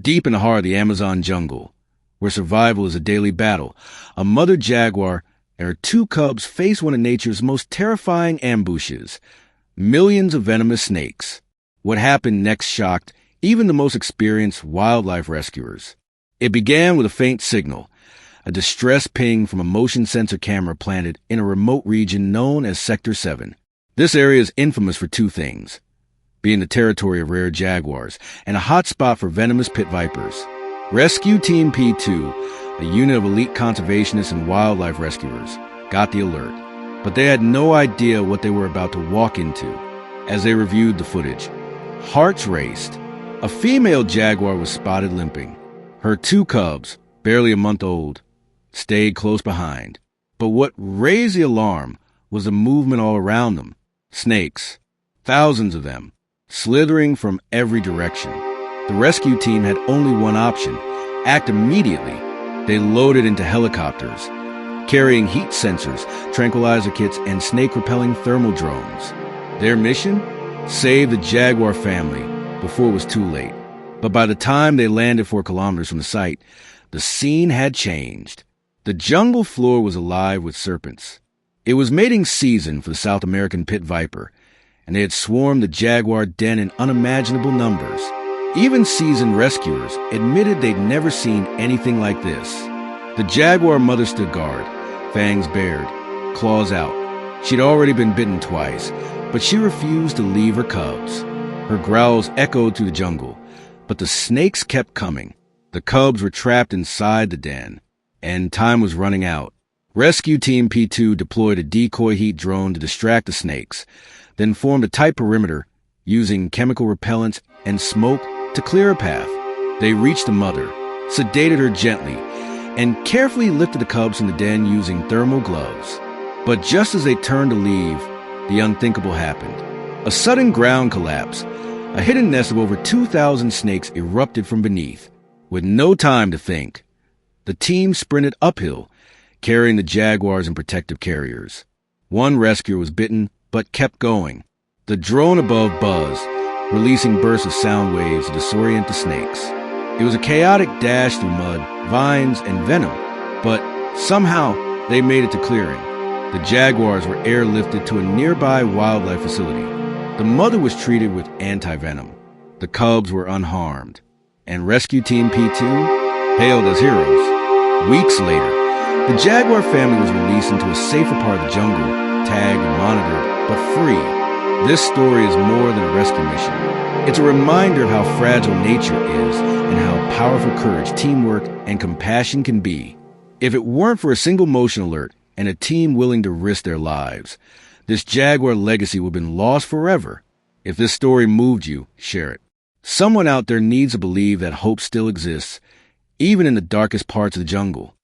Deep in the heart of the Amazon jungle, where survival is a daily battle, a mother jaguar and her two cubs face one of nature's most terrifying ambushes: millions of venomous snakes. What happened next shocked even the most experienced wildlife rescuers. It began with a faint signal, a distress ping from a motion sensor camera planted in a remote region known as Sector 7. This area is infamous for two things: being the territory of rare jaguars and a hot spot for venomous pit vipers. Rescue Team P2, a unit of elite conservationists and wildlife rescuers, got the alert, but they had no idea what they were about to walk into. As they reviewed the footage, hearts raced. A female jaguar was spotted limping. Her two cubs, barely a month old, stayed close behind. But what raised the alarm was the movement all around them. Snakes, thousands of them, slithering from every direction. The rescue team had only one option: act immediately. They loaded into helicopters, carrying heat sensors, tranquilizer kits, and snake-repelling thermal drones. Their mission? Save the jaguar family before it was too late. But by the time they landed 4 kilometers from the site, the scene had changed. The jungle floor was alive with serpents. It was mating season for the South American pit viper, and they had swarmed the jaguar den in unimaginable numbers. Even seasoned rescuers admitted they'd never seen anything like this. The jaguar mother stood guard, fangs bared, claws out. She'd already been bitten twice, but she refused to leave her cubs. Her growls echoed through the jungle, but the snakes kept coming. The cubs were trapped inside the den, and time was running out. Rescue Team P2 deployed a decoy heat drone to distract the snakes, then formed a tight perimeter, using chemical repellents and smoke to clear a path. They reached the mother, sedated her gently, and carefully lifted the cubs from the den using thermal gloves. But just as they turned to leave, the unthinkable happened. A sudden ground collapse. A hidden nest of over 2,000 snakes erupted from beneath. With no time to think, the team sprinted uphill, carrying the jaguars in protective carriers. One rescuer was bitten, but kept going. The drone above buzzed, releasing bursts of sound waves to disorient the snakes. It was a chaotic dash through mud, vines, and venom, but somehow they made it to clearing. The jaguars were airlifted to a nearby wildlife facility. The mother was treated with anti-venom. The cubs were unharmed, and Rescue Team P2 hailed as heroes. Weeks later, the jaguar family was released into a safer part of the jungle, tagged and monitored, but free. This story is more than a rescue mission. It's a reminder of how fragile nature is and how powerful courage, teamwork, and compassion can be. If it weren't for a single motion alert and a team willing to risk their lives, this jaguar legacy would have been lost forever. If this story moved you, share it. Someone out there needs to believe that hope still exists, even in the darkest parts of the jungle.